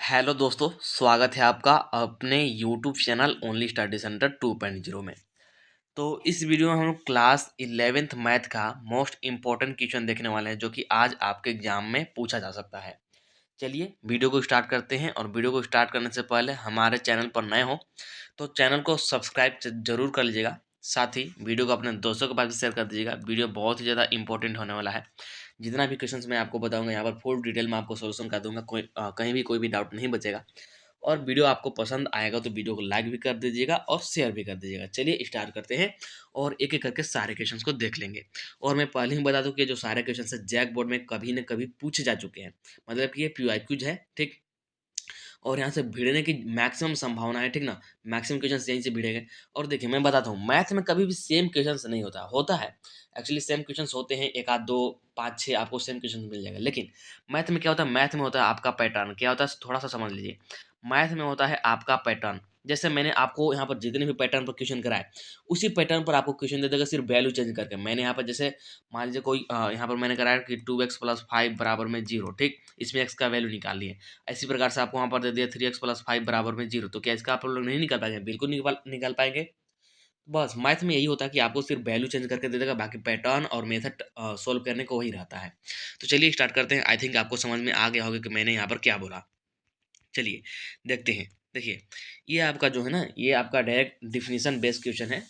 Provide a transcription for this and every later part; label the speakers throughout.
Speaker 1: Hello दोस्तों, स्वागत है आपका अपने YouTube channel only study centre 2.0 में। तो इस वीडियो में हम लोग क्लास 11th मैथ का मोस्ट इम्पोर्टेंट क्वेश्चन देखने वाले हैं जो कि आज आपके एग्जाम में पूछा जा सकता है। चलिए वीडियो को स्टार्ट करते हैं। और वीडियो को स्टार्ट करने से पहले हमारे चैनल पर नए हो तो चैनल को सब्सक्राइब जरूर कर लीजिएगा। साथ ही वीडियो को अपने दोस्तों के पास भी शेयर कर दीजिएगा। वीडियो बहुत ही ज़्यादा इंपॉर्टेंट होने वाला है। जितना भी क्वेश्चंस मैं आपको बताऊंगा यहाँ पर फुल डिटेल में आपको सोल्यूशन कर दूंगा। कहीं भी कोई भी डाउट नहीं बचेगा। और वीडियो आपको पसंद आएगा तो वीडियो को लाइक भी कर दीजिएगा और शेयर भी कर दीजिएगा। चलिए स्टार्ट करते हैं और एक एक करके सारे क्वेश्चंस को देख लेंगे। और मैं पहले ही बता दूं कि जो सारे क्वेश्चंस है जैक बोर्ड में कभी न कभी पूछे जा चुके हैं। मतलब कि ये PYQs है, ठीक। और यहाँ से भिड़ने की मैक्सिमम संभावना है, ठीक ना। मैक्सिमम क्वेश्चंस यहीं से भिड़ेंगे। और देखिए मैं बताता हूँ, मैथ में कभी भी सेम क्वेश्चंस नहीं होता होता है। एक्चुअली सेम क्वेश्चंस होते हैं, एक आध दो पाँच छः आपको सेम क्वेश्चन मिल जाएगा। लेकिन मैथ में क्या होता है, मैथ में होता है आपका पैटर्न। क्या होता है थोड़ा सा समझ लीजिए। मैथ में होता है आपका पैटर्न। जैसे मैंने आपको यहाँ पर जितने भी पैटर्न पर क्वेश्चन कराए, उसी पैटर्न पर आपको क्वेश्चन दे देगा, सिर्फ वैल्यू चेंज करके। मैंने यहाँ पर जैसे मान लीजिए कोई यहाँ पर मैंने कराया कि 2x + 5 बराबर में 0, ठीक। इसमें x का वैल्यू निकालिए। इसी प्रकार से आपको वहाँ पर दे दिया 3x + 5 बराबर में 0, तो क्या इसका आप लोग नहीं निकाल पाएंगे? बिल्कुल निकाल निकाल पाएंगे। बस मैथ में यही होता है कि आपको सिर्फ वैल्यू चेंज करके दे देगा, बाकी पैटर्न और मेथड सोल्व करने को वही रहता है। तो चलिए स्टार्ट करते हैं। आई थिंक आपको समझ में आ गया होगा कि मैंने यहाँ पर क्या बोला। चलिए देखते हैं। देखिए ये आपका जो है ना, ये आपका डायरेक्ट डिफिनीशन बेस्ड क्वेश्चन है।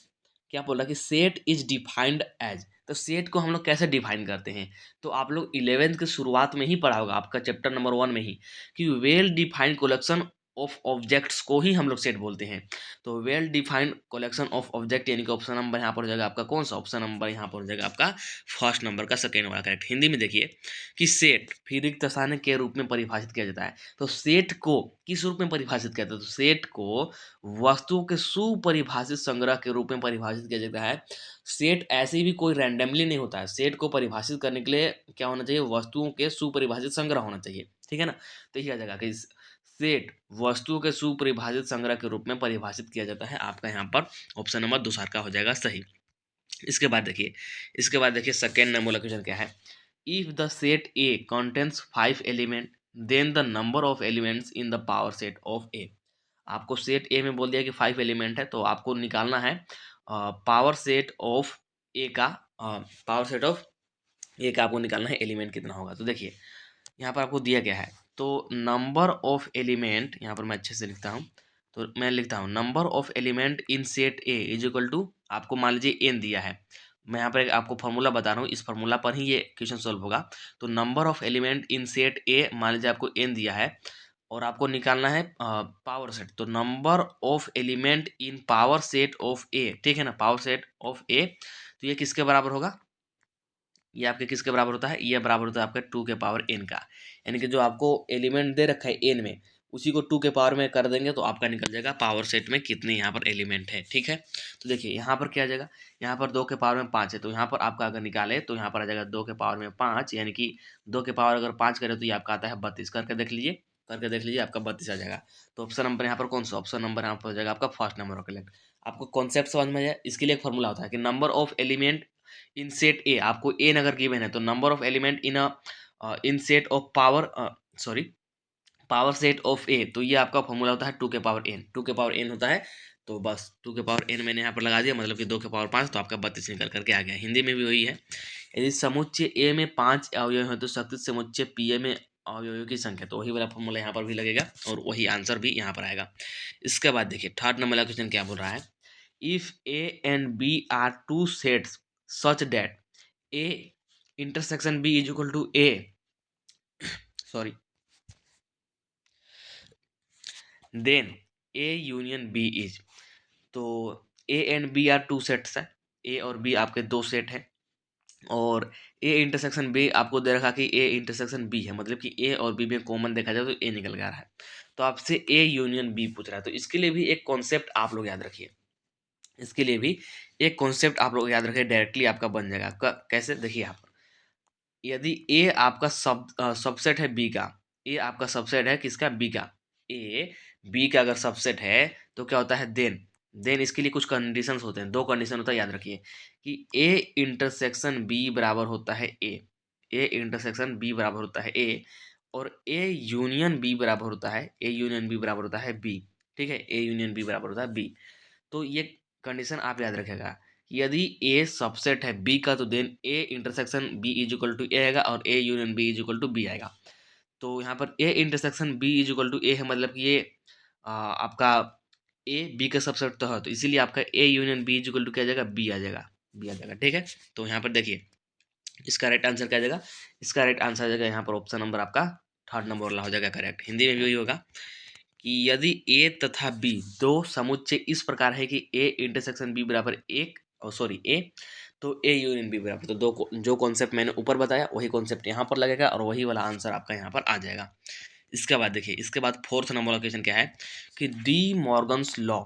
Speaker 1: क्या बोला कि सेट इज डिफाइंड एज। तो सेट को हम लोग कैसे डिफाइन करते हैं? तो आप लोग 11th के शुरुआत में ही पढ़ा होगा, आपका चैप्टर नंबर 1 में ही, कि well defined collection of objects को ही हम लोग सेट बोलते हैं। तो well defined collection of object यानी कि ऑप्शन नंबर यहाँ पर हो जाएगा आपका कौन सा? ऑप्शन नंबर यहाँ पर हो जाएगा आपका फर्स्ट नंबर का सेकेंड वाला करेक्ट। हिंदी में देखिए कि सेट फिर रिक्त स्थान के रूप में परिभाषित किया जाता है। तो सेट को किस रूप में परिभाषित किया जाता है? तो सेट को वस्तुओं के सुपरिभाषित संग्रह के रूप में परिभाषित किया जाता है। सेट ऐसे ही भी कोई रैंडमली नहीं होता है। सेट को परिभाषित करने के लिए क्या होना चाहिए? वस्तुओं के सुपरिभाषित संग्रह होना चाहिए, ठीक है ना। तो यही आ जाएगा कि सेट वस्तुओं के सुपरिभाषित संग्रह के रूप में परिभाषित किया जाता है। आपका यहाँ पर ऑप्शन नंबर दूसरा का हो जाएगा सही। इसके बाद देखिए सेकेंड नंबर क्वेश्चन क्या है। If the set A contains 5 element, then the number of elements in the power set of A. आपको सेट ए में बोल दिया कि 5 एलिमेंट है, तो आपको निकालना है पावर सेट ऑफ ए का। पावर सेट ऑफ ए का आपको निकालना है एलिमेंट कितना होगा। तो देखिए यहाँ पर आपको दिया गया है। तो नंबर ऑफ एलिमेंट यहाँ पर मैं अच्छे से लिखता हूँ। तो मैं लिखता हूँ number of element in set A is equal to, आपको मान लीजिए एन दिया है। मैं यहाँ पर एक आपको फॉर्मूला बता रहा हूँ, इस फॉर्मूला पर ही ये क्वेश्चन सॉल्व होगा। तो number of element in set ए, मान लीजिए आपको एन दिया है और आपको निकालना है पावर सेट। तो number of element in power set of A, ठीक है ना, पावर सेट ऑफ ए। तो ये किसके बराबर होगा? ये आपके किसके बराबर होता है? ये बराबर होता है आपके 2 के पावर n का। यानी कि जो आपको एलिमेंट दे रखा है n में, उसी को 2 के पावर में कर देंगे तो आपका निकल जाएगा पावर सेट में कितने यहाँ पर एलिमेंट है, ठीक है। तो देखिए यहाँ पर क्या आ जाएगा, यहाँ पर 2 के पावर में 5 है, तो यहाँ पर आपका अगर निकाले तो यहाँ पर आ जाएगा 2 के पावर में 5, यानी कि 2 के पावर अगर 5 करे तो ये आपका आता है 32। करके देख लीजिए आपका 32 आ जाएगा। तो ऑप्शन नंबर यहाँ पर कौन सा? ऑप्शन नंबर यहाँ पर हो जाएगा आपका फर्स्ट नंबर का। आपको कॉन्सेप्ट समझ में आया? इसके लिए एक फॉर्मूला होता है कि number of element in set A, आपको एन अगर गिवन है तो number of element in set of power, sorry, power set of A, तो ये आपका फॉर्मूला होता है 2 के पावर n। 2 के पावर n होता है। तो बस 2 के पावर n मैंने यहाँ पर लगा दिया, मतलब कि 2 के पावर 5, तो आपका 32 निकल करके आ गया। हिंदी में भी वही है। यदि समुच्चय ए में 5 अवयव है तो शक्ति समुच्चय पी ए में अवयवों की संख्या, तो वही वाला फॉर्मूला यहाँ पर भी लगेगा और वही आंसर भी यहाँ पर आएगा। इसके बाद देखिए थर्ड नंबर वाला क्वेश्चन क्या बोल रहा है। If A and B are two sets such that A intersection B is equal to A, sorry, then A union B is। तो A and B are two sets है। A और B आपके दो set है और A intersection B आपको दे रखा कि A इंटरसेक्शन B है, मतलब कि A और B में कॉमन देखा जाए तो A निकल गया है। तो आपसे A यूनियन B पूछ रहा है, तो इसके लिए भी एक कॉन्सेप्ट आप लोग याद रखिए। इसके लिए भी एक कॉन्सेप्ट आप लोग याद रखिए, डायरेक्टली आपका बन जाएगा। आपका कैसे? देखिए यहाँ पर यदि ए आपका सबसेट है बी का, ए आपका सबसेट है किसका? बी का। ए बी का अगर सबसेट है तो क्या होता है? देन इसके लिए कुछ कंडीशंस होते हैं, दो कंडीशन होता है, याद रखिए कि ए इंटरसेक्शन बी बराबर होता है ए। ए इंटरसेक्शन बी बराबर होता है ए। और ए यूनियन बी बराबर होता है, ए यूनियन बी बराबर होता है बी, ठीक है, ए यूनियन बी बराबर होता है बी। तो ये कंडीशन आप याद रखेगा, यदि ए सबसेट है बी का तो then A intersection B is equal to A आएगा और A union B is equal to B आएगा। तो यहाँ पर A intersection B is equal to A है, मतलब कि ये आपका ए बी का सबसेट तो है, तो इसीलिए आपका A union B is equal to क्या आ जाएगा, बी आ जाएगा, बी आ जाएगा, ठीक है। तो यहाँ पर देखिए इसका राइट आंसर क्या आ जाएगा, इसका राइट आंसर आ जाएगा यहाँ पर ऑप्शन नंबर आपका थर्ड नंबर वाला हो जाएगा करेक्ट। हिंदी में भी वही होगा कि यदि ए तथा बी दो समुच्चय इस प्रकार है कि ए इंटरसेक्शन बी बराबर एक और सॉरी ए, तो ए यूनियन बी बराबर, तो जो कॉन्सेप्ट मैंने ऊपर बताया वही कॉन्सेप्ट यहाँ पर लगेगा और वही वाला आंसर आपका यहाँ पर आ जाएगा। इसके बाद देखिए, इसके बाद फोर्थ नंबर क्वेश्चन क्या है कि De Morgan's law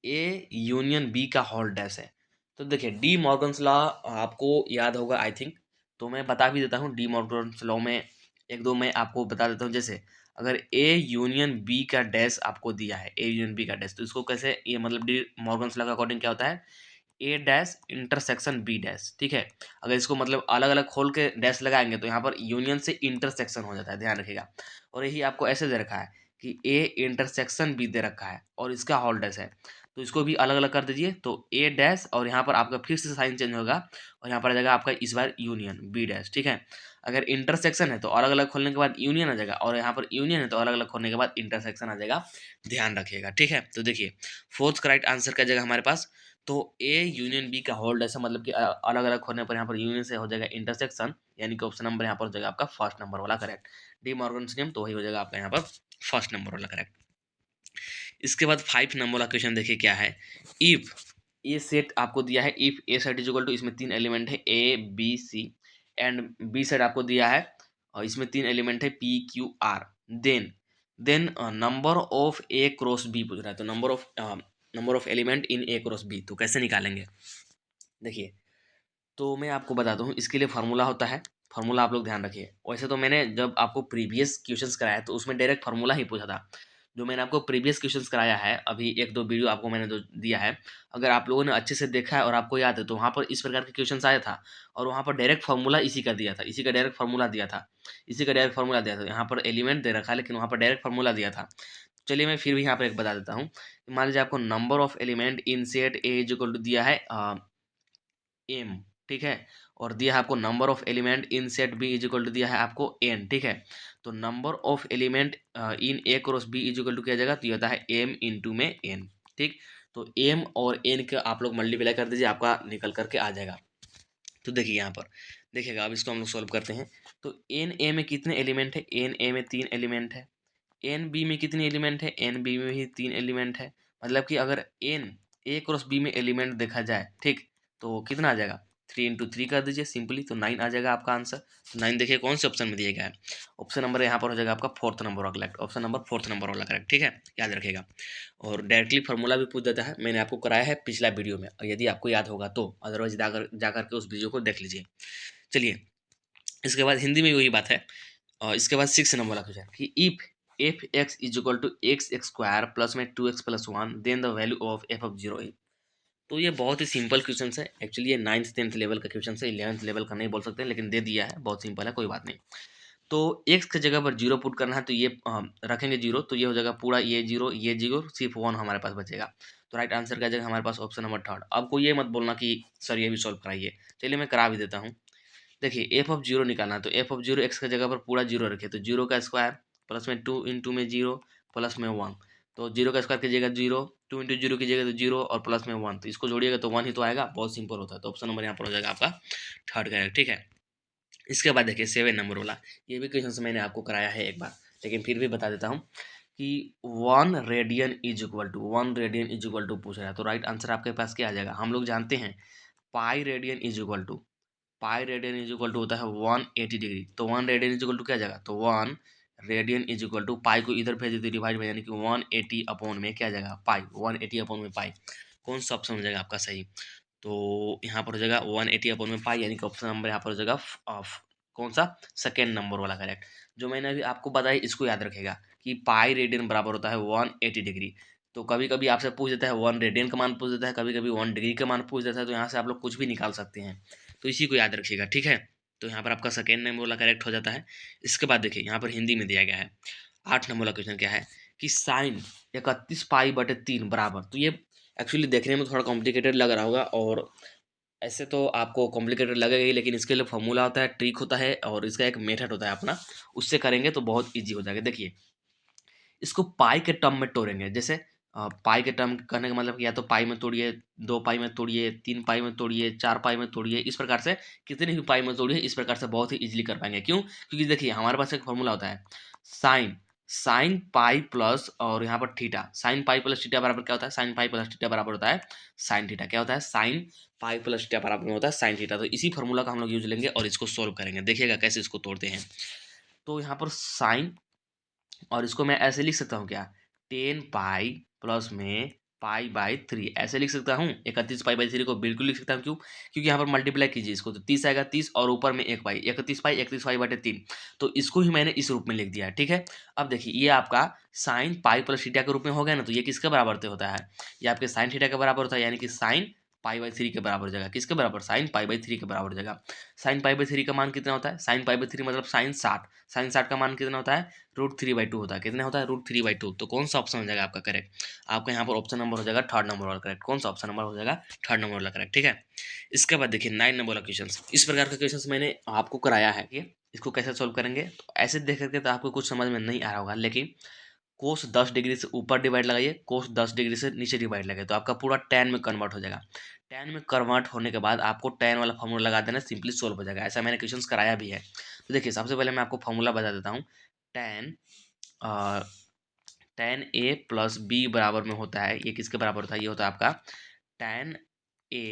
Speaker 1: A union B का होल डैश है। तो देखिए डी मॉर्गन्स लॉ आपको याद होगा आई थिंक, तो मैं बता भी देता हूँ डी मॉर्गन्स लॉ में एक दो मैं आपको बता देता हूँ। जैसे अगर ए यूनियन बी का डैश आपको दिया है, ए यूनियन बी का डैश, तो इसको कैसे, ये मतलब डी मॉर्गन्स लॉ का अकॉर्डिंग क्या होता है, ए डैश इंटरसेक्शन बी डैश, ठीक है। अगर इसको मतलब अलग अलग खोल के डैश लगाएंगे तो यहाँ पर यूनियन से इंटरसेक्शन हो जाता है, ध्यान रखिएगा। और यही आपको ऐसे दे रखा है कि ए इंटरसेक्शन बी दे रखा है और इसका होल डैश है, तो इसको भी अलग अलग कर दीजिए, तो ए डैश और यहाँ पर आपका फिर से साइन चेंज होगा और यहाँ पर आ जाएगा आपका इस बार यूनियन बी डैश, ठीक है। अगर इंटरसेक्शन है तो अलग अलग खोलने के बाद यूनियन आ जाएगा और यहाँ पर यूनियन है तो अलग अलग खोलने के बाद इंटरसेक्शन आ जाएगा, ध्यान रखिएगा, ठीक है। तो देखिए फोर्थ करेक्ट आंसर क्या जाएगा हमारे पास, तो ए यूनियन बी का होल्ड ऐसा मतलब कि अलग अलग होने पर यहाँ पर यूनियन से हो जाएगा इंटरसेक्शन, यानी कि ऑप्शन नंबर यहाँ पर हो जाएगा आपका फर्स्ट नंबर वाला करेक्ट। डी मॉर्गन्स नियम तो वही हो जाएगा आपका यहाँ पर फर्स्ट नंबर वाला करेक्ट। इसके बाद 5 नंबर वाला क्वेश्चन देखिए क्या है, इफ ए सेट आपको दिया है, if A set is equal to, इसमें 3 एलिमेंट है A B C and B set आपको दिया है और इसमें 3 एलिमेंट है P Q R, then number of A cross B पूछ रहा है, तो number of element in A cross B तो कैसे निकालेंगे। देखिए तो मैं आपको बताता हूँ, इसके लिए फार्मूला होता है, फार्मूला आप लोग ध्यान रखिए। वैसे तो मैंने जब आपको प्रीवियस क्वेश्चंस कराया तो उसमें डायरेक्ट फार्मूला ही पूछा था, जो मैंने आपको प्रीवियस क्वेश्चंस कराया है अभी एक दो वीडियो आपको मैंने जो दिया है, अगर आप लोगों ने अच्छे से देखा है और आपको याद है तो वहाँ पर इस प्रकार के क्वेश्चंस आया था और वहाँ पर डायरेक्ट फार्मूला इसी का दिया था, इसी का डायरेक्ट फार्मूला दिया था, इसी का डायरेक्ट फार्मूला दिया था। यहाँ पर एलिमेंट दे रखा है लेकिन वहाँ पर डायरेक्ट फार्मूला दिया था। चलिए मैं फिर भी यहाँ पर एक बता देता हूँ, मान लीजिए आपको number of element in set A is equal to दिया है एम, ठीक है, और दिया है आपको number of element in set B is equal to दिया है आपको एन, ठीक है। तो number of element in A cross B is equal to क्या जाएगा, तो ये होता है एम इंटू में एन, ठीक। तो एम और एन का आप लोग मल्टीप्लाई कर दीजिए, आपका निकल करके आ जाएगा। तो देखिए यहाँ पर देखिएगा, अब इसको हम लोग सॉल्व करते हैं। तो एन ए में कितने एलिमेंट है, एन ए में 3 एलिमेंट है, एन बी में कितने एलिमेंट है, एन बी में भी 3 एलिमेंट है। मतलब कि अगर एन ए क्रॉस बी में एलिमेंट देखा जाए, ठीक, तो कितना आ जाएगा, 3 इंटू 3 कर दीजिए सिंपली, तो 9 आ जाएगा आपका आंसर। तो 9 देखिए कौन से ऑप्शन में दिया गया है, ऑप्शन नंबर यहाँ पर हो जाएगा आपका फोर्थ नंबर वाला correct, option number fourth number वाला करेक्ट, ठीक है, याद रखिएगा। और डायरेक्टली फार्मूला भी पूछ देता है, मैंने आपको कराया है पिछला वीडियो में, और यदि आपको याद होगा तो अदरवाइज जाकर के उस वीडियो को देख लीजिए। चलिए इसके बाद हिंदी में वही बात है। और इसके बाद 6 नंबर वाला क्वेश्चन कि if F X is equal to X X square plus में 2x+1 then the value of F of zero है। तो ये बहुत ही सिंपल क्वेश्चन है, एक्चुअली ये 9th-10th लेवल का क्वेश्चन है, 11th लेवल का नहीं बोल सकते लेकिन दे दिया है, बहुत सिंपल है, कोई बात नहीं। तो एक्स की जगह पर जीरो पुट करना है, तो ये रखेंगे जीरो, तो ये हो जाएगा पूरा ये जीरो सिर्फ 1 हमारे पास बचेगा। तो राइट आंसर क्या जाएगा हमारे पास ऑप्शन नंबर थर्ड। आपको ये मत बोलना कि सर ये भी सॉल्व कराइए, चलिए मैं करा भी देता हूँ। देखिए एफ ऑफ जीरो निकालना है, तो एफ ऑफ जीरो एक्स की जगह पर पूरा जीरो रखिए, तो जीरो का स्क्वायर प्लस में 2 इंटू में जीरो प्लस में 1, तो जीरो का स्क्वायर कीजिएगा जीरो, 2 इंटू जीरो कीजिएगा तो जीरो और प्लस में 1, तो इसको जोड़िएगा तो 1 ही तो आएगा, बहुत सिंपल होता है। तो ऑप्शन नंबर यहाँ पर हो जाएगा आपका थर्ड करेक्ट, ठीक है। इसके बाद देखिए 7 नंबर वाला, ये भी क्वेश्चन से मैंने आपको कराया है एक बार, लेकिन फिर भी बता देता हूँ कि 1 रेडियन इज इक्वल टू पूछ रहा है, तो राइट आंसर आपके पास क्या आ जाएगा, हम लोग जानते हैं pi radian is equal to, pi radian is equal to होता है 180 डिग्री, तो 1 रेडियन इज इक्वल टू क्या आ जाएगा, तो 1 रेडियन इज इक्वल टू पाई को इधर भेज देते डिवाइड में, यानी कि 180 अपॉन में क्या आ जाएगा पाई, 180 अपॉन में पाई, कौन सा ऑप्शन हो जाएगा आपका सही। तो यहाँ पर हो जाएगा 180 अपॉन में पाई, यानी कि ऑप्शन नंबर यहाँ पर हो जाएगा कौन सा, सेकेंड नंबर वाला करेक्ट। जो मैंने अभी आपको बताया इसको याद रखेगा कि पाई रेडियन बराबर होता है 180 डिग्री। तो कभी कभी आपसे पूछ देता है 1 रेडियन का मान पूछ देता है, कभी कभी 1 डिग्री का मान पूछ देता है, तो यहाँ से आप लोग कुछ भी निकाल सकते हैं, तो इसी को याद रखिएगा, ठीक है। तो यहाँ पर आपका सेकेंड नंबर वाला करेक्ट हो जाता है। इसके बाद देखिए यहाँ पर हिंदी में दिया गया है 8 नंबर वाला क्वेश्चन क्या है कि साइन 31 पाई/3 बराबर। तो ये एक्चुअली देखने में थोड़ा कॉम्प्लिकेटेड लग रहा होगा, और ऐसे तो आपको कॉम्प्लिकेटेड लगेगा ही, लेकिन इसके लिए फॉर्मूला होता है, ट्रिक होता है, और इसका एक मेथड होता है अपना, उससे करेंगे तो बहुत ईजी हो जाएगा। देखिए इसको पाई के टर्म में तोड़ेंगे। जैसे पाई के टर्म करने का मतलब कि या तो पाई में तोड़िए, 2 पाई में तोड़िए, 3 पाई में तोड़िए, 4 पाई में तोड़िए, इस प्रकार से कितने भी पाई में तोड़िए, इस प्रकार से बहुत ही इजीली कर पाएंगे। क्यों? क्योंकि देखिए हमारे पास एक फॉर्मूला होता है साइन साइन पाई प्लस और यहाँ पर theta. Sine pi plus theta बराबर क्या होता है? साइन पाई प्लस थीटा बराबर होता है साइन थीटा। क्या होता है? साइन पाई प्लस थीटा बराबर होता है साइन थीटा। तो इसी फॉर्मूला का हम लोग यूज लेंगे और इसको सोल्व करेंगे। देखिएगा कैसे इसको तोड़ते हैं। तो यहाँ पर साइन, और इसको मैं ऐसे लिख सकता हूँ क्या, 10 पाई प्लस में पाई/3 ऐसे लिख सकता हूँ। 31 पाई/3 को बिल्कुल लिख सकता हूँ। क्यों? क्योंकि यहाँ पर मल्टीप्लाई कीजिए इसको, तो 30 आएगा, 30 और ऊपर में 1 पाई, 31 पाई/3। तो इसको ही मैंने इस रूप में लिख दिया है। ठीक है, अब देखिए ये आपका साइन पाई प्लस थीटा के रूप में हो गया ना। तो ये किसके बराबर से होता है? ये आपके साइन थीटा के बराबर होता है, यानी कि साइन पाई/3 के बराबर हो जाएगा। किसके बराबर? साइन पाई/3 के बराबर हो जाएगा। साइन पाई/3 का मान कितना होता है? साइन पाई/3 मतलब साइन 60। साइन 60 का मान कितना होता है? √3/2 होता है। कितना होता है? √3/2। तो कौन सा ऑप्शन हो जाएगा आपका करेक्ट? आपका यहाँ पर ऑप्शन नंबर हो जाएगा 3rd नंबर वाला करेक्ट। कौन सा ऑप्शन नंबर हो जाएगा? 3rd नंबर वाला करेक्ट। ठीक है, इसके बाद देखिए 9 नंबर वाला क्वेश्चन। इस प्रकार का क्वेश्चन मैंने आपको कराया है कि इसको कैसे सोल्व करेंगे। तो ऐसे देख करके तो आपको कुछ समझ में नहीं आ रहा होगा, लेकिन कोस 10 डिग्री से ऊपर डिवाइड लगाइए, कोस 10 डिग्री से नीचे डिवाइड लगाइए, तो आपका पूरा tan में कन्वर्ट हो जाएगा। tan में कन्वर्ट होने के बाद आपको tan वाला फॉर्मूला लगा देना, सिंपली सोल्व हो जाएगा। ऐसा मैंने क्वेश्चंस कराया भी है। तो देखिए सबसे पहले मैं आपको फॉर्मूला बता देता हूँ। tan tan a plus B बराबर में होता है, ये किसके बराबर होता है? ये होता है आपका tan a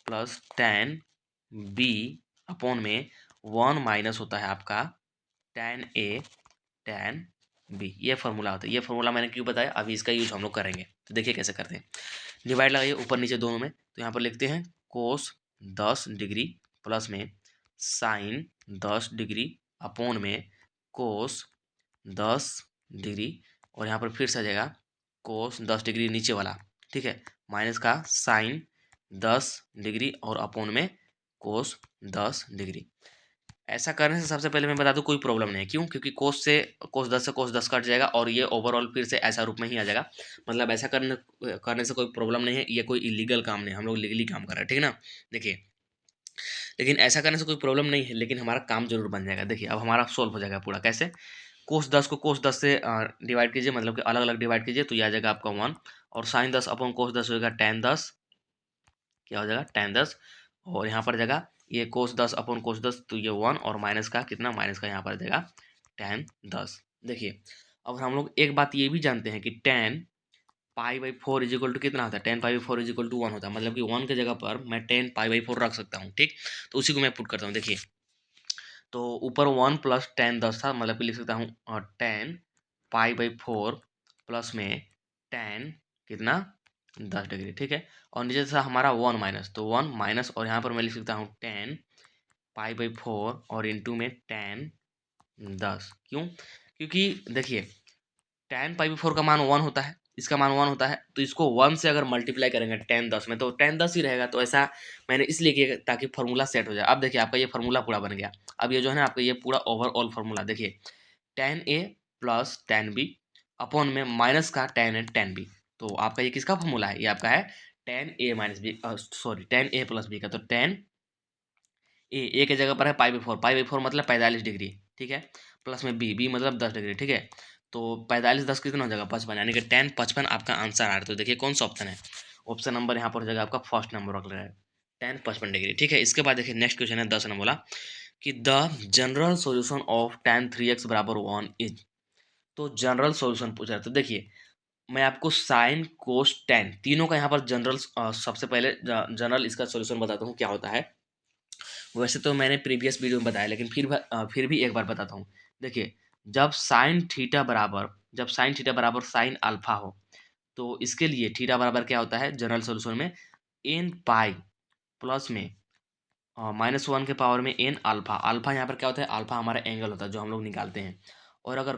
Speaker 1: plus tan b upon में 1 माइनस होता है आपका tan a tan b। ये फॉर्मूला होता है। ये फॉर्मूला मैंने क्यों बताया, अभी इसका यूज हम लोग करेंगे। तो देखिए कैसे करते हैं। डिवाइड लगाइए ऊपर नीचे दोनों में। तो यहाँ पर लिखते हैं कोस 10 डिग्री प्लस में साइन 10 डिग्री अपॉन में कोस 10 डिग्री, और यहाँ पर फिर से आ जाएगा कोस 10 डिग्री नीचे वाला, ठीक है, माइनस का साइन 10 डिग्री और अपॉन में कोस 10 डिग्री। ऐसा करने से सबसे पहले मैं बता दूं कोई प्रॉब्लम नहीं है। क्यों? क्योंकि कोस 10 कट जाएगा और ये ओवरऑल फिर से ऐसा रूप में ही आ जाएगा। मतलब ऐसा करने से कोई प्रॉब्लम नहीं है। ये कोई इलीगल काम नहीं है, हम लोग लीगली काम कर रहे हैं, ठीक है ना। देखिए लेकिन ऐसा करने से कोई प्रॉब्लम नहीं है, लेकिन हमारा काम जरूर बन जाएगा। देखिए अब हमारा सोल्व हो जाएगा पूरा। कैसे? कोस 10 को कोस 10 से डिवाइड कीजिए, मतलब कि अलग अलग डिवाइड कीजिए, तो ये आ जाएगा आपका 1, और साइन 10 अपॉन कोस 10 हो जाएगा tan 10। क्या हो जाएगा? tan 10। और यहाँ पर जाएगा ये कोस 10 अपॉन कोस 10, तो ये 1, और माइनस का कितना, माइनस का यहाँ पर देगा tan 10। देखिए अब हम लोग एक बात ये भी जानते हैं कि tan पाई/4 इज इक्वल टू कितना होता है? tan पाई/4 इज इक्वल टू 1 होता है। मतलब कि 1 की जगह पर मैं tan पाई/4 रख सकता हूँ। ठीक, तो उसी को मैं पुट करता हूँ। देखिए तो ऊपर 1 प्लस tan 10 था, मतलब कि लिख सकता हूँ tan पाई/4 प्लस में tan कितना, 10 डिग्री। ठीक है, और नीचे था हमारा 1 माइनस, तो 1 माइनस, और यहाँ पर मैं लिख सकता हूँ tan पाई/4 और इंटू में tan 10। क्यों? क्योंकि देखिए tan पाई/4 का मान 1 होता है, इसका मान 1 होता है, तो इसको 1 से अगर मल्टीप्लाई करेंगे tan 10 में, तो tan 10 ही रहेगा। तो ऐसा मैंने इसलिए किया ताकि फॉर्मूला सेट हो जाए। अब देखिए आपका ये फॉर्मूला पूरा बन गया। अब ये जो है ना आपका ये पूरा ओवरऑल फॉर्मूला देखिए, tan a plus tan b upon में माइनस का tan a tan b। तो आपका ये किसका फॉर्मूला है? ये आपका है tan a minus B, sorry tan a प्लस b का। तो tan ए के जगह पर है पाई/4 मतलब 45 डिग्री, ठीक है, प्लस में बी मतलब 10 डिग्री, ठीक है। तो 45 10 कितना हो जाएगा? 55, यानी कि tan 55 आपका आंसर आ रहा है। तो देखिए कौन सा ऑप्शन है? ऑप्शन नंबर यहाँ पर हो जाएगा आपका फर्स्ट नंबर रख रहा है, tan 55 डिग्री। ठीक है, इसके बाद देखिए नेक्स्ट क्वेश्चन है 10 नंबर वाला कि the general solution of tan 3x बराबर 1 इज। तो जनरल सोल्यूशन पूछ रहा है। तो देखिए मैं आपको साइन कोस tan तीनों का यहाँ पर जनरल, सबसे पहले जनरल इसका सोल्यूशन बताता हूँ क्या होता है। वैसे तो मैंने प्रीवियस वीडियो में बताया, लेकिन फिर भी एक बार बताता हूँ। देखिए जब साइन थीटा बराबर साइन अल्फा हो, तो इसके लिए थीटा बराबर क्या होता है जनरल सोल्यूशन में? एन पाई प्लस में -1 के पावर में एन अल्फा। अल्फा यहाँ पर क्या होता है? अल्फा हमारा एंगल होता है जो हम लोग निकालते हैं। और अगर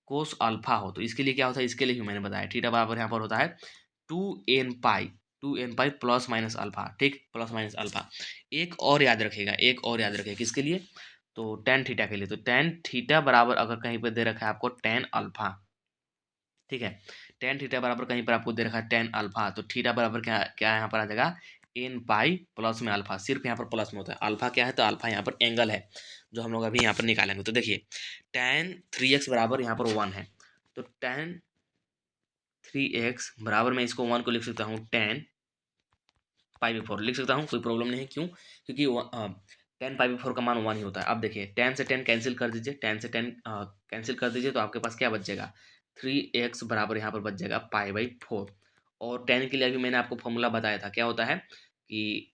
Speaker 1: कोस अल्फा हो, तो इसके लिए क्या होता है? इसके लिए भी मैंने बताया थीटा बराबर यहाँ पर होता है 2n पाई 2n pi plus minus alpha, ठीक, प्लस माइनस अल्फा। एक और याद रखिएगा, एक और याद रखिएगा, किसके लिए? तो टेन थीटा के लिए। तो टेन थीटा बराबर अगर कहीं पर दे रखा है आपको टेन अल्फा, ठीक है, टेन थीटा बराबर कहीं पर आपको दे रखा है टेन अल्फा, तो थीटा बराबर क्या क्या यहाँ पर आ जाएगा? एन पाई प्लस में अल्फा। सिर्फ यहाँ पर प्लस में होता है, अल्फा क्या है? तो अल्फा यहाँ पर एंगल है जो हम लोग अभी यहाँ पर निकालेंगे। तो देखिए टेन थ्री एक्स बराबर यहाँ पर वन है, तो टेन थ्री एक्स बराबर मैं इसको वन को लिख सकता हूँ टेन पाई बाई फोर लिख सकता हूँ, कोई प्रॉब्लम नहीं है। क्यों? क्योंकि टेन पाई बाई फोर का मान वन ही होता है। अब देखिए टेन से टेन कैंसिल कर दीजिए, टेन से टेन कैंसिल कर दीजिए, तो आपके पास क्या बच जाएगा? थ्री एक्स बराबर यहाँ पर बच जाएगा पाई बाई फोर। और टेन के लिए अभी मैंने आपको फॉर्मूला बताया था, क्या होता है कि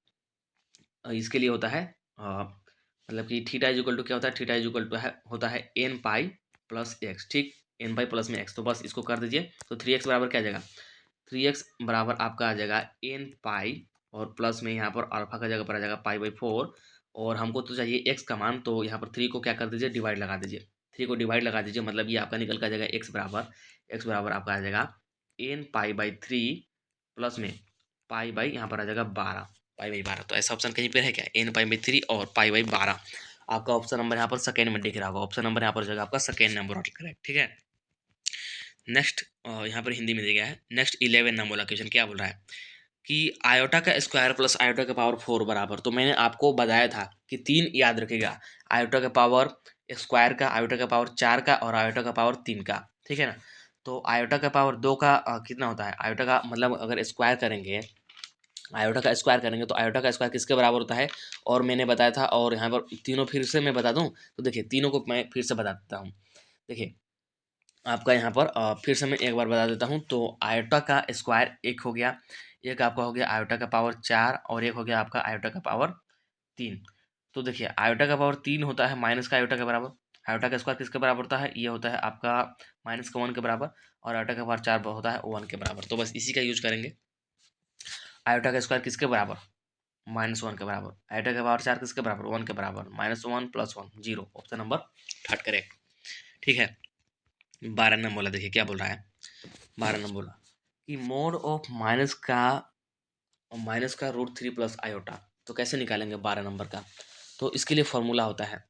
Speaker 1: इसके लिए होता है मतलब कि थीटा इज इक्वल टू क्या होता है? थीटा इज इक्वल टू है होता है एन पाई प्लस एक्स, ठीक, एन पाई प्लस में एक्स। तो बस इसको कर दीजिए, तो थ्री एक्स बराबर क्या आ जाएगा? थ्री एक्स बराबर आपका आ जाएगा एन पाई और प्लस में यहाँ पर अल्फा का जगह पर आ जाएगा पाई बाई फोर। और हमको तो चाहिए एक्स का मान, तो यहाँ पर थ्री को क्या कर दीजिए? डिवाइड लगा दीजिए, थ्री को डिवाइड लगा दीजिए, मतलब ये आपका निकल कर आ जाएगा एक्स बराबर आपका आ जाएगा N pi by three plus में पाई बाई यहाँ पर आ जाएगा 12, पाई बाई 12। तो ऐसा ऑप्शन कहीं पर है क्या? एन पाई बाई थ्री और पाई बाई 12। आपका ऑप्शन नंबर यहाँ पर सेकेंड में दिख रहा होगा, ऑप्शन नंबर यहाँ पर जाएगा आपका सेकेंड नंबर करेक्ट, ठीक है। नेक्स्ट यहाँ पर हिंदी में दिया गया है। नेक्स्ट 11 नंबर वाला क्वेश्चन क्या बोल रहा है कि आयोटा का स्क्वायर प्लस आयोटा का पावर फोर बराबर। तो मैंने आपको बताया था कि तीन याद रखेगा, आयोटा का पावर स्क्वायर का, आयोटा का पावर चार का और आयोटा का पावर तीन का, ठीक है ना। तो आयोटा का पावर दो का कितना होता है? आयोटा का मतलब अगर स्क्वायर करेंगे, आयोटा का स्क्वायर करेंगे तो आयोटा का स्क्वायर किसके बराबर होता है? और मैंने बताया था, और यहाँ पर तीनों फिर से मैं बता दूं, तो देखिए तीनों को मैं फिर से बता देता हूँ। देखिए आपका यहाँ पर फिर से मैं एक बार बता देता हूँ। तो आयोटा का स्क्वायर एक हो गया, एक आपका हो गया आयोटा का पावर चार, और एक हो गया आपका आयोटा का पावर तीन। तो देखिए आयोटा का पावर तीन होता है माइनस का आयोटा के बराबर, आयोटा का स्क्वायर किसके बराबर होता है? ये होता है आपका माइनस का वन के बराबर, और आयोटा का पावर चार होता है वन के बराबर। तो बस इसी का यूज करेंगे। आयोटा का स्क्वायर किसके बराबर? माइनस वन के बराबर। आयोटा का पावर चार किसके बराबर? वन के बराबर। Minus one plus one zero, option number third correct, ठीक है। 12 नंबर बोला, देखिए क्या बोल रहा है। 12 नंबर बोला कि मोड ऑफ माइनस का रूट थ्री प्लस आयोटा। तो कैसे निकालेंगे 12 नंबर का? तो इसके लिए फॉर्मूला होता है,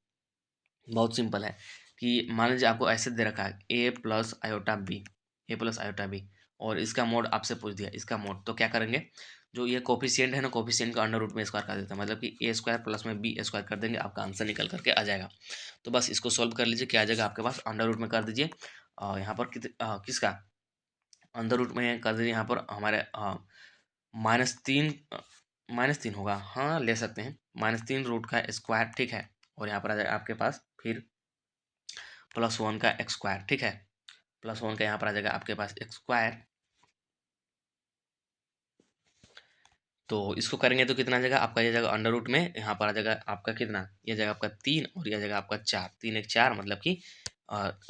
Speaker 1: बहुत सिंपल है कि मान लीजिए आपको ऐसे दे रखा है ए प्लस आयोटा बी, ए प्लस आयोटा बी, और इसका मोड आपसे पूछ दिया, इसका मोड। तो क्या करेंगे? जो ये कोफिशिएंट है ना, कोफिशिएंट का अंडर रूट में स्क्वायर कर देते हैं, मतलब कि ए स्क्वायर प्लस में बी स्क्वायर कर देंगे, आपका आंसर निकल करके आ जाएगा। तो बस इसको सॉल्व कर लीजिए, क्या आ जाएगा आपके पास? अंडर रूट में कर दीजिए यहाँ पर किसका अंडर रूट में कर दीजिए, यहाँ पर हमारे माइनस तीन, माइनस तीन होगा, हाँ ले सकते हैं, माइनस तीन रूट का स्क्वायर, ठीक है। और यहाँ पर आ जाएगा आपके पास फिर प्लस वन का एक्स स्क्वायर, ठीक है, प्लस वन का यहाँ पर आ जाएगा आपके पास एक्स स्क्वायर। तो इसको करेंगे तो कितना आ जाएगा आपका? ये जाएगा अंडर रूट में, यहाँ पर आ जाएगा आपका कितना? ये जाएगा आपका तीन, और यह जाएगा आपका चार, तीन एक चार, मतलब कि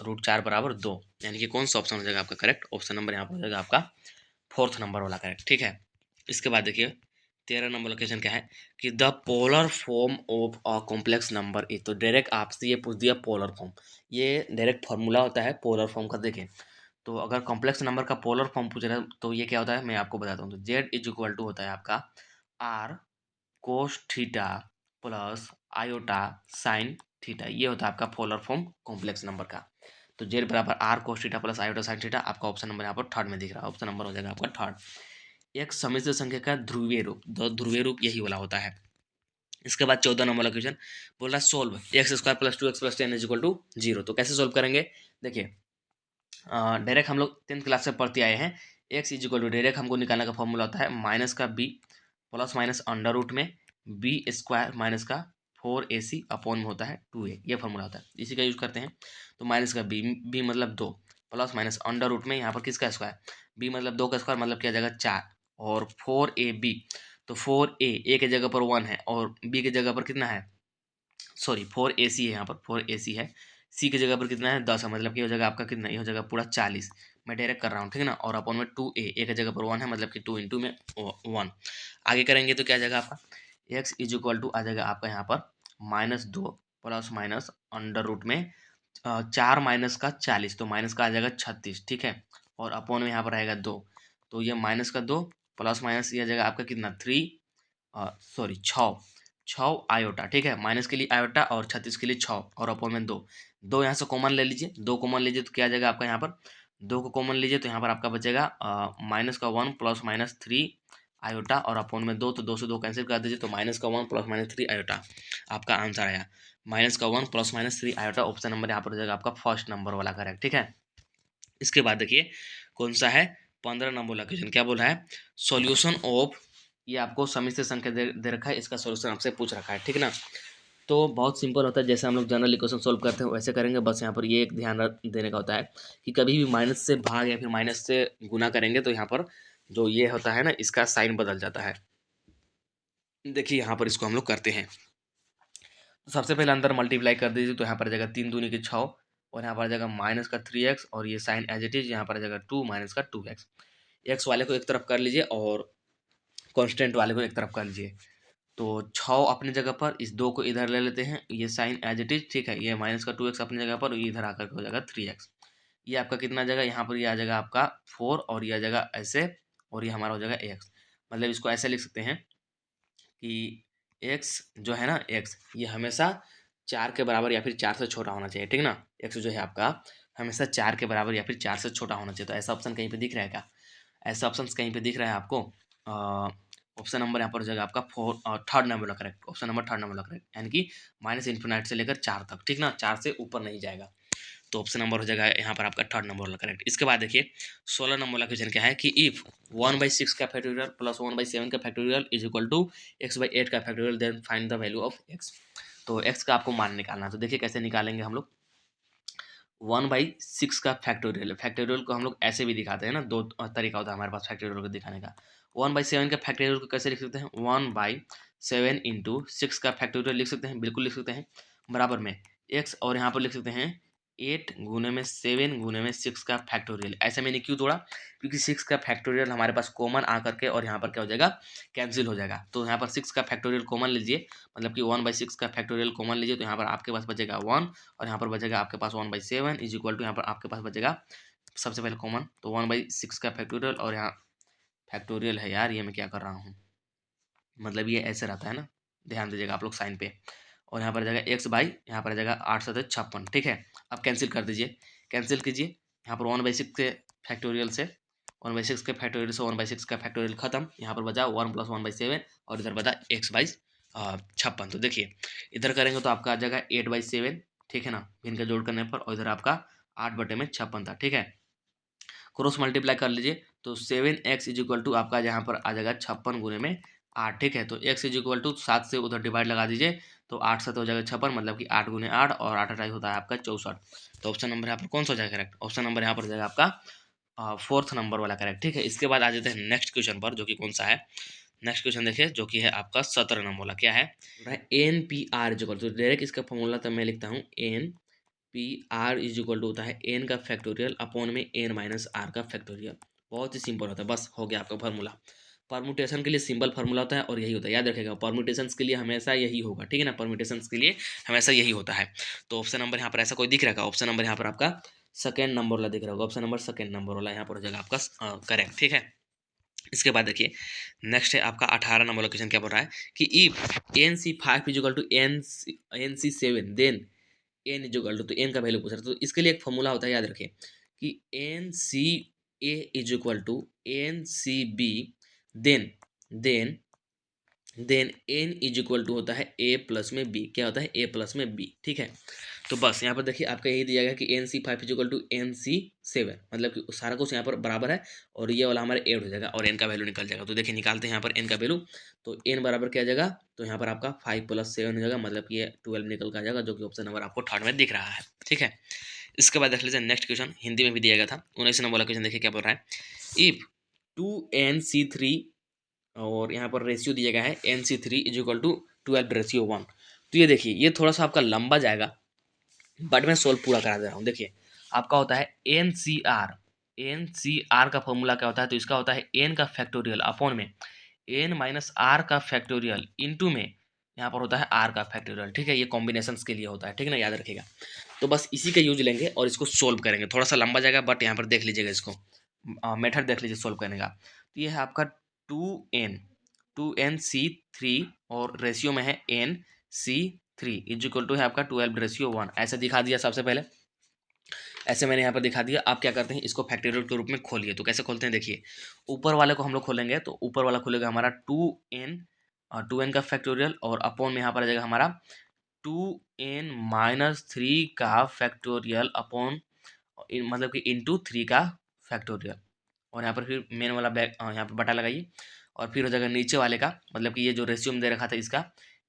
Speaker 1: रूट चार बराबर दो, यानी कि कौन सा ऑप्शन हो जाएगा आपका करेक्ट? ऑप्शन नंबर यहाँ पर हो जाएगा आपका फोर्थ नंबर वाला करेक्ट, ठीक है। इसके बाद देखिए 13 नंबर लोकेशन क्या है कि the polar form of a complex number is. तो डायरेक्ट आपसे ये पूछ दिया पोलर फॉर्म, ये डायरेक्ट फॉर्मूला होता है पोलर फॉर्म का। देखिए तो अगर कॉम्प्लेक्स नंबर का पोलर फॉर्म पूछ रहा है तो ये क्या होता है, मैं आपको बताता हूँ। तो जेड इज इक्वल टू होता है आपका R cos theta plus iota sine theta, ये होता है आपका पोलर फॉर्म कॉम्प्लेक्स नंबर का। तो जेड बराबर R cos theta plus iota sine theta, आपका ऑप्शन नंबर यहाँ पर थर्ड में दिख रहा है, ऑप्शन नंबर हो जाएगा आपका थर्ड। एक समिश्र संख्या का ध्रुवीय रूप, दो ध्रुवीय रूप यही वाला होता है। इसके बाद 14 नंबर वाला क्वेश्चन बोल रहा है solve X square plus two X plus ten is equal to zero. तो कैसे सोल्व करेंगे? देखिए डायरेक्ट हम लोग 10th क्लास से पढ़ते आए हैं, X is equal to direct हमको निकालने का फॉर्मूला होता है माइनस का B plus minus under root में बी स्क्वायर माइनस का फोर ए सी अपॉन में होता है टू ए, ये फॉर्मूला होता है, इसी का यूज करते हैं। तो माइनस का बी, बी मतलब दो, प्लस माइनस अंडर रूट में यहाँ पर किसका स्क्वायर? बी मतलब दो का स्क्वायर, मतलब क्या जाएगा चार, और फोर ए बी। तो फोर ए के जगह पर वन है और बी के जगह पर कितना है? सॉरी फोर ए सी है, यहाँ पर फोर ए सी है, सी की जगह पर कितना है? 10 है, मतलब कि हो जाएगा आपका कितना? ये हो जाएगा पूरा 40, मैं डायरेक्ट कर रहा हूँ, ठीक है ना। और अपॉन में टू ए की जगह पर वन है, मतलब कि टू इंटू में वन। आगे करेंगे तो क्या आ जाएगा आपका? एक्स इज इक्वल टू आ जाएगा आपका यहाँ पर माइनस दो प्लस माइनस अंडर रूट में चार माइनस का 40, तो माइनस का आ जाएगा 36, ठीक है। और अपॉन में यहाँ पर आएगा दो, तो ये माइनस का दो प्लस माइनस ये आ जाएगा आपका कितना 3 सॉरी 6 आयोटा, ठीक है। माइनस के लिए आयोटा और 36 के लिए 6 और अपॉन में 2। 2 यहाँ से कॉमन ले लीजिए, 2 कॉमन लीजिए तो क्या आ जाएगा आपका यहाँ पर 2 को कॉमन लीजिए तो यहाँ पर आपका बचेगा माइनस का 1 प्लस माइनस 3 आयोटा और अपॉन में 2, तो 2 से 2 कैंसिल कर दीजिए तो माइनस का 1 प्लस माइनस 3 आयोटा आपका आंसर आया। माइनस का 1 plus minus 3 iota option number यहाँ पर हो जाएगा आपका फर्स्ट नंबर वाला करेक्ट, ठीक है। इसके बाद देखिए कौन सा है 15 नंबर वाला क्वेश्चन, क्या बोल रहा है सॉल्यूशन ऑफ, ये आपको समिश्र संख्या दे रखा है, इसका सॉल्यूशन आपसे पूछ रखा है, ठीक है ना। तो बहुत सिंपल होता है, जैसे हम लोग जनरल इक्वेशन सोल्व करते हैं वैसे करेंगे, बस यहाँ पर ये एक ध्यान देने का होता है कि कभी भी माइनस से भाग या फिर माइनस से गुना करेंगे तो यहाँ पर जो ये होता है ना इसका साइन बदल जाता है। देखिए यहाँ पर इसको हम लोग करते हैं, तो सबसे पहले अंदर मल्टीप्लाई कर दीजिए तो यहाँ पर आ जाएगा 3 दूनी की 6 और यहाँ पर आ जाएगा माइनस का 3x और ये साइन एज इट इज यहाँ पर आ जाएगा 2 माइनस का 2x। एक्स वाले को एक तरफ कर लीजिए और कांस्टेंट वाले को एक तरफ कर लीजिए। तो 6 अपनी जगह पर, इस 2 को इधर ले लेते हैं, ये साइन एज इट इज, ठीक है। ये माइनस का 2x अपनी जगह पर, ये इधर आकर के हो जाएगा 3x। ये आपका कितना आ जाएगा यहाँ पर, ये आ जाएगा आपका 4 और ये आ जाएगा ऐसे और ये हमारा हो जाएगा x। मतलब इसको ऐसे लिख सकते हैं कि x जो है ना x ये हमेशा 4 के बराबर या फिर 4 से छोटा होना चाहिए, ठीक ना। x जो है आपका हमेशा 4 के बराबर या फिर 4 से छोटा होना चाहिए। तो ऐसा ऑप्शन कहीं पे दिख रहा है क्या, ऐसा ऑप्शन कहीं पे दिख रहा है आपको? ऑप्शन नंबर यहाँ पर हो जाएगा आपका थर्ड नंबर वाला correct, option number third number वाला करेक्ट, यानी कि माइनस इन्फिनाइट से लेकर 4 तक, ठीक ना, 4 से ऊपर नहीं जाएगा। तो ऑप्शन नंबर हो जाएगा यहाँ पर आपका थर्ड नंबर वाला करेक्ट। इसके बाद देखिए 16 नंबर वाला क्वेश्चन क्या है कि इफ 1/6 का फैक्टोरियल प्लस 1/7 का factorial is equal to x/8 का factorial then find the value of x। तो x का आपको मान निकालना है। तो देखिए कैसे निकालेंगे हम लोग। 1/6 का फैक्टोरियल, फैक्टोरियल को हम लोग ऐसे भी दिखाते हैं ना, दो तरीका होता है हमारे पास फैक्टोरियल को दिखाने का। 1/7 का फैक्टोरियल को कैसे लिख सकते हैं, 1/7 इंटू 6 का फैक्टोरियल लिख सकते हैं, बिल्कुल लिख सकते हैं, बराबर में x और यहाँ पर लिख सकते हैं 8 गुने में 7 गुने में 6 का फैक्टोरियल। ऐसे मैंने क्यों तोड़ा, क्योंकि 6 का फैक्टोरियल हमारे पास कॉमन आकर के और यहाँ पर क्या हो जाएगा कैंसिल हो जाएगा। तो यहाँ पर 6 का फैक्टोरियल कॉमन लीजिए, मतलब कि 1/6 का फैक्टोरियल कॉमन लीजिए तो यहाँ पर आपके पास बचेगा 1 और यहाँ पर बचेगा आपके पास 1/7 इज इक्वल टू यहाँ पर आपके पास बचेगा सबसे पहले कॉमन तो 1/6 का फैक्टोरियल और यहाँ फैक्टोरियल है यार, ये मैं क्या कर रहा हूँ, मतलब ये ऐसे रहता है ना, ध्यान दीजिएगा आप लोग साइन पे। और यहाँ पर आ जाएगा x बाई, यहाँ पर आ जाएगा 8 7 56, ठीक है। अब कैंसिल कर दीजिए, कैंसिल कीजिए, यहाँ पर 1/6 के फैक्टोरियल से 1/6 के फैक्टोरियल से 1/6 का फैक्टोरियल खत्म, यहाँ पर बचा 1 प्लस 1/7 और इधर बचा x/56। तो देखिए इधर करेंगे तो आपका आ जाएगा 8/7, ठीक है ना, भिन्न का जोड़ करने पर, और इधर आपका 8/56 था, ठीक है। क्रॉस मल्टीप्लाई कर लीजिए तो 7x इज इक्वल टू आपका यहाँ पर आ जाएगा 56 गुने में 8, ठीक है। तो x इज इक्वल टू 7 से उधर डिवाइड लगा दीजिए तो 8 7 हो जाएगा 56, मतलब कि 8 गुने 8 और 8 8 होता है आपका 64। तो ऑप्शन नंबर यहाँ पर कौन सा हो जाएगा करेक्ट, ऑप्शन नंबर यहाँ पर हो जाएगा आपका फोर्थ नंबर वाला करेक्ट, ठीक है। इसके बाद आ जाते हैं नेक्स्ट क्वेश्चन पर, जो कि कौन सा है, नेक्स्ट क्वेश्चन देखिए जो कि है आपका 17 नंबर वाला, क्या है NPR is equal to, direct इसका फॉर्मूला तो मैं लिखता हूँ NPR इज इक्वल टू होता है n का फैक्टोरियल अपॉन में n माइनस r का फैक्टोरियल। बहुत ही सिंपल होता है, बस हो गया आपका फार्मूला। परमुटेशन के लिए सिंपल फार्मूला होता है और यही होता है, याद रखेगा परमुटेशन के लिए हमेशा यही होगा, ठीक है ना, परमुटेशन के लिए हमेशा यही होता है। तो ऑप्शन नंबर यहाँ पर ऐसा कोई दिख रहा है, ऑप्शन नंबर यहाँ पर आपका सेकेंड नंबर वाला दिख रहा होगा, ऑप्शन नंबर सेकेंड नंबर वाला यहाँ पर हो जाएगा आपका करेक्ट, ठीक है। इसके बाद देखिए नेक्स्ट है आपका 18 नंबर क्वेश्चन, क्या बोल रहा है कि इफ NC5 is equal to NC7 then N is equal to, तो एन का वैल्यू पूछ रहा है, तो इसके लिए एक फॉर्मूला होता है, याद रखें कि NCA is equal to NCB then then then N is equal to होता है a प्लस में b, क्या होता है a प्लस में b, ठीक है। तो बस यहाँ पर देखिए आपका यही दिया गया कि NC5 is equal to NC7, मतलब कि सारा कुछ यहाँ पर बराबर है और ये वाला हमारे ऐड हो जाएगा और n का वैल्यू निकल जाएगा। तो देखिए निकालते हैं यहाँ पर n का वैल्यू, तो n बराबर क्या आ जाएगा, तो यहाँ पर आपका 5 + 7 हो जाएगा, मतलब कि ये 12 निकल कर आ जाएगा, जो कि ऑप्शन नंबर आपको थर्ड में दिख रहा है, ठीक है। इसके बाद देख लीजिए नेक्स्ट क्वेश्चन, हिंदी में भी दिया गया था, 19 नंबर वाला क्वेश्चन देखिए क्या बोल रहा है, इफ 2NC3 और यहाँ पर रेशियो दिया गया है NC3 इज इक्वल टू 12:1। तो ये देखिए ये थोड़ा सा आपका लंबा जाएगा, बट मैं सोल्व पूरा करा दे रहा हूँ। देखिए आपका होता है NCR का फॉर्मूला क्या होता है, तो इसका होता है n का फैक्टोरियल अपॉन में n माइनस r का फैक्टोरियल इंटू में यहाँ पर होता है r का फैक्टोरियल, ठीक है। ये कॉम्बिनेशन के लिए होता है, ठीक है ना, याद रखिएगा। तो बस इसी का यूज लेंगे और इसको सोल्व करेंगे, थोड़ा सा लंबा जाएगा बट यहाँ पर देख लीजिएगा, इसको मेथड देख लीजिए सोल्व करने का। तो ये है आपका 2n और रेशियो में है NC3 इज इक्वल टू है आपका 12:1 ऐसे दिखा दिया सबसे पहले। ऐसे मैंने यहाँ पर दिखा दिया। आप क्या करते हैं, इसको फैक्टोरियल के रूप में खोलिए। तो कैसे खोलते हैं देखिए, ऊपर वाले को हम लोग खोलेंगे तो ऊपर वाला खोलेगा हमारा 2n का फैक्टोरियल और अपॉन में यहाँ पर आ जाएगा हमारा 2n-3 का फैक्टोरियल अपॉन मतलब कि इंटू 3 का फैक्टोरियल। और यहाँ पर फिर मेन वाला बैग यहाँ पर बटा लगाइए और फिर हो जाएगा नीचे वाले का, मतलब कि ये जो रेशियो में दे रखा था इसका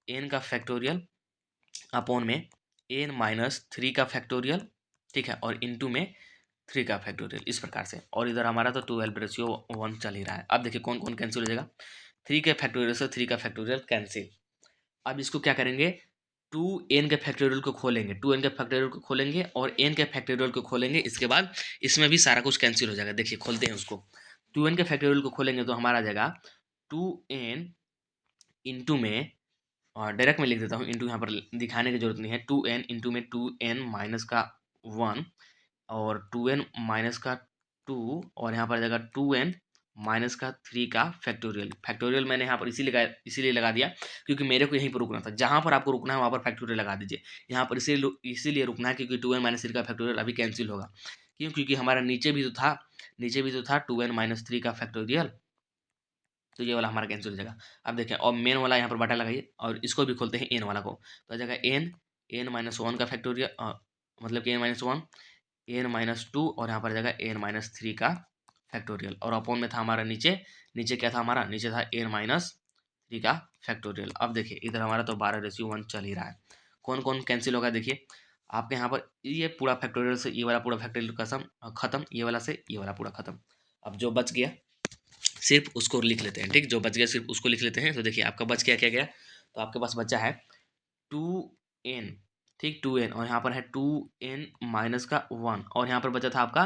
Speaker 1: n का फैक्टोरियल अपॉन में n-3 का फैक्टोरियल, ठीक है, और इंटू में 3 का फैक्टोरियल, इस प्रकार से। और इधर हमारा तो 12:1 चल ही रहा है। अब देखिए कौन कौन कैंसिल हो जाएगा। 3 के फैक्टोरियल से 3 का फैक्टोरियल कैंसिल। अब इसको क्या करेंगे, 2n के फैक्टोरियल को खोलेंगे, 2n के फैक्टोरियल को खोलेंगे और n के फैक्टोरियल को खोलेंगे। इसके बाद इसमें भी सारा कुछ कैंसिल हो जाएगा। देखिए खोलते हैं उसको। 2n के फैक्टोरियल को खोलेंगे तो हमारा आ जाएगा 2n इंटू में, और डायरेक्ट में लिख देता हूँ, इंटू यहाँ पर दिखाने की जरूरत नहीं है। 2n इंटू में 2n माइनस का 1 और 2n माइनस का 2 और यहाँ पर आ जाएगा 2n माइनस का 3 का फैक्टोरियल। फैक्टोरियल मैंने यहाँ पर इसीलिए लगा दिया क्योंकि मेरे को यहीं पर रुकना था। जहाँ पर आपको रुकना है वहाँ पर फैक्टोरियल लगा दीजिए। यहाँ पर इसीलिए रुकना है क्योंकि 2n-3 का फैक्टोरियल अभी कैंसिल होगा। क्यों? क्योंकि हमारा नीचे भी तो था 2n-3 का फैक्टोरियल, तो ये वाला हमारा कैंसिल हो जाएगा। अब देखें, और मेन वाला यहाँ पर बटा लगाइए और इसको भी खोलते हैं एन वाला को, तो आ जाएगा n-1 का फैक्टोरियल, मतलब कि n-1 n-2 और यहाँ पर आ जाएगा n-3 का फैक्टोरियल। और अपॉन में था हमारा नीचे क्या था हमारा, नीचे था n-3 का फैक्टोरियल। अब देखिए इधर हमारा तो 12:1 चल ही रहा है। कौन कौन कैंसिल होगा देखिए आपके यहाँ पर, ये पूरा फैक्टोरियल से ये वाला पूरा फैक्टोरियल खत्म, ये वाला से ये वाला पूरा खत्म। अब जो बच गया सिर्फ उसको लिख लेते हैं, ठीक, जो बच गया सिर्फ उसको लिख लेते हैं। तो देखिए आपका बच क्या क्या गया, तो आपके पास बचा है 2n, ठीक, 2n और यहाँ पर है 2n माइनस का 1 और यहाँ पर बचा था आपका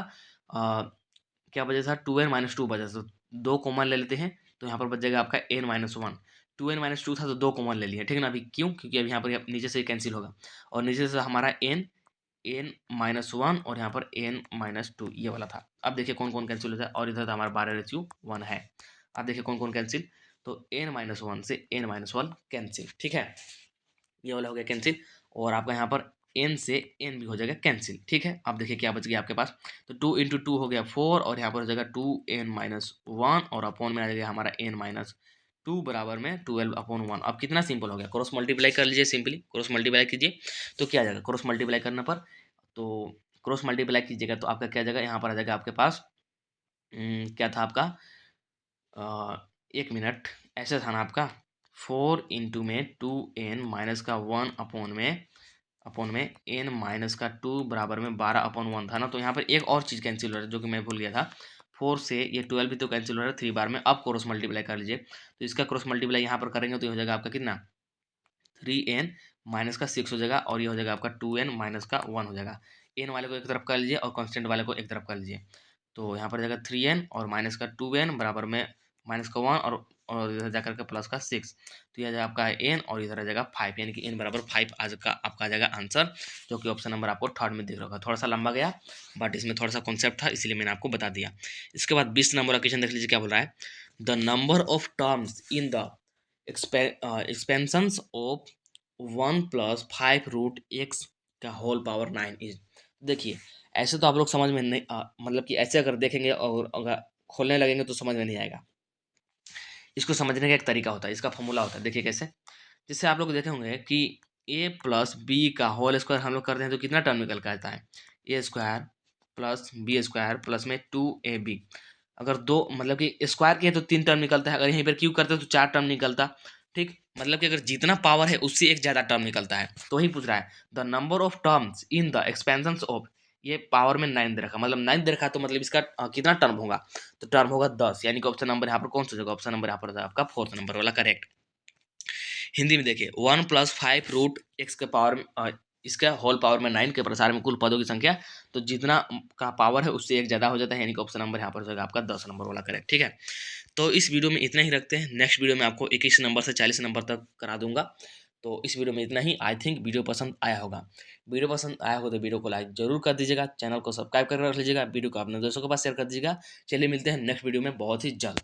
Speaker 1: क्या बचा था, 2n-2 बचा था। तो 2 कॉमन ले लेते हैं तो यहाँ पर बच जाएगा आपका n-1। 2n-2 था तो 2 कॉमन ले लिया, ठीक है ना। अभी क्यों, क्योंकि अभी यहाँ पर नीचे से कैंसिल होगा और नीचे से हमारा n-1 और यहाँ पर n-2 ये वाला था। अब देखिए कौन कौन कैंसिल होता है और इधर हमारा 12:1 है। अब देखिए कौन कौन कैंसिल, तो n-1 से n-1 कैंसिल, ठीक है, ये वाला हो गया कैंसिल। और आपका यहाँ पर n से n भी हो जाएगा कैंसिल, ठीक है। अब देखिए क्या बच गया आपके पास, तो 2 × 2 हो गया 4 और यहाँ पर हो जाएगा 2n-1 और अपॉन में आ जाएगा हमारा n-2 बराबर में 12/1। अब कितना सिंपल हो गया, क्रॉस मल्टीप्लाई कर लीजिए, सिंपली क्रॉस मल्टीप्लाई कीजिए तो क्या आ जाएगा, क्रॉस मल्टीप्लाई करने पर, तो क्रॉस मल्टीप्लाई कीजिएगा तो आपका क्या आ जाएगा, यहाँ पर आ जाएगा आपके पास क्या था आपका, एक मिनट, ऐसे था ना आपका 4 इंटू में 2n माइनस का 1 अपॉन में n माइनस का 2 बराबर में 12/1 था ना। तो यहाँ पर एक और चीज़ कैंसिल हो रहा है जो कि मैं भूल गया था, 4 से ये 12 भी तो कैंसिल हो रहा है 3 बार में। अब क्रॉस मल्टीप्लाई कर लीजिए, तो इसका क्रॉस मल्टीप्लाई यहाँ पर करेंगे तो ये हो जाएगा आपका कितना, 3n माइनस का 6 हो जाएगा और ये हो जाएगा आपका 2n माइनस का 1 हो जाएगा। n वाले को एक तरफ कर लीजिए और कांस्टेंट वाले को एक तरफ कर लीजिए, तो यहाँ पर जाएगा 3n और माइनस का 2n बराबर में माइनस का 1 और इधर जाकर के प्लस का 6, तो यह जाएगा आपका n और इधर आ जाएगा 5, यानी कि n बराबर 5 आज का आपका आ जाएगा आंसर, जो कि ऑप्शन नंबर आपको थर्ड में दिख रहा होगा। थोड़ा सा लंबा गया बट इसमें थोड़ा सा कॉन्सेप्ट था इसलिए मैंने आपको बता दिया। इसके बाद 20 नंबर का क्वेश्चन देख लीजिए क्या बोल रहा है, the number of terms in the expansions of 1 + 5√x का होल पावर 9 इज। देखिए ऐसे तो आप लोग समझ में नहीं मतलब कि ऐसे अगर देखेंगे और अगर खोलने लगेंगे तो समझ में नहीं आएगा। इसको समझने का एक तरीका होता है, इसका फॉर्मूला होता है, देखिए कैसे। जैसे आप लोग देखे होंगे कि a + b का होल स्क्वायर हम लोग करते हैं तो कितना टर्म निकल के आता है, a² + b² प्लस में 2ab। अगर दो मतलब कि स्क्वायर किए तो 3 टर्म निकलता है, अगर यहीं पर क्यूब करते हैं तो 4 टर्म निकलता, ठीक, मतलब कि अगर जितना पावर है उससे एक ज़्यादा टर्म निकलता है। तो वही पूछ रहा है the number of terms in the expansions of, ये पावर में 9 दे रखा, मतलब 9 दे रखा तो मतलब इसका कितना टर्म होगा, तो टर्म होगा 10, यानी कि ऑप्शन नंबर यहाँ पर कौन सा होगा, ऑप्शन नंबर यहाँ पर आपका 4th नंबर वाला करेक्ट। हिंदी में देखिए 1 + 5√x के पावर इसका होल पावर में 9 के प्रसार में कुल पदों की संख्या, तो जितना का पावर है उससे एक ज़्यादा हो जाता है, यानी कि ऑप्शन नंबर यहाँ पर हो जाएगा आपका 10 नंबर वाला करेक्ट, ठीक है। तो इस वीडियो में इतना ही रखते हैं, नेक्स्ट वीडियो में आपको 21 नंबर से 40 नंबर तक करा दूंगा। तो इस वीडियो में इतना ही। आई थिंक वीडियो पसंद आया होगा, वीडियो पसंद आया हो तो वीडियो को लाइक जरूर कर दीजिएगा, चैनल को सब्सक्राइब करके रख लीजिएगा, वीडियो को अपने दोस्तों के पास शेयर कर दीजिएगा। चलिए मिलते हैं नेक्स्ट वीडियो में बहुत ही जल्द।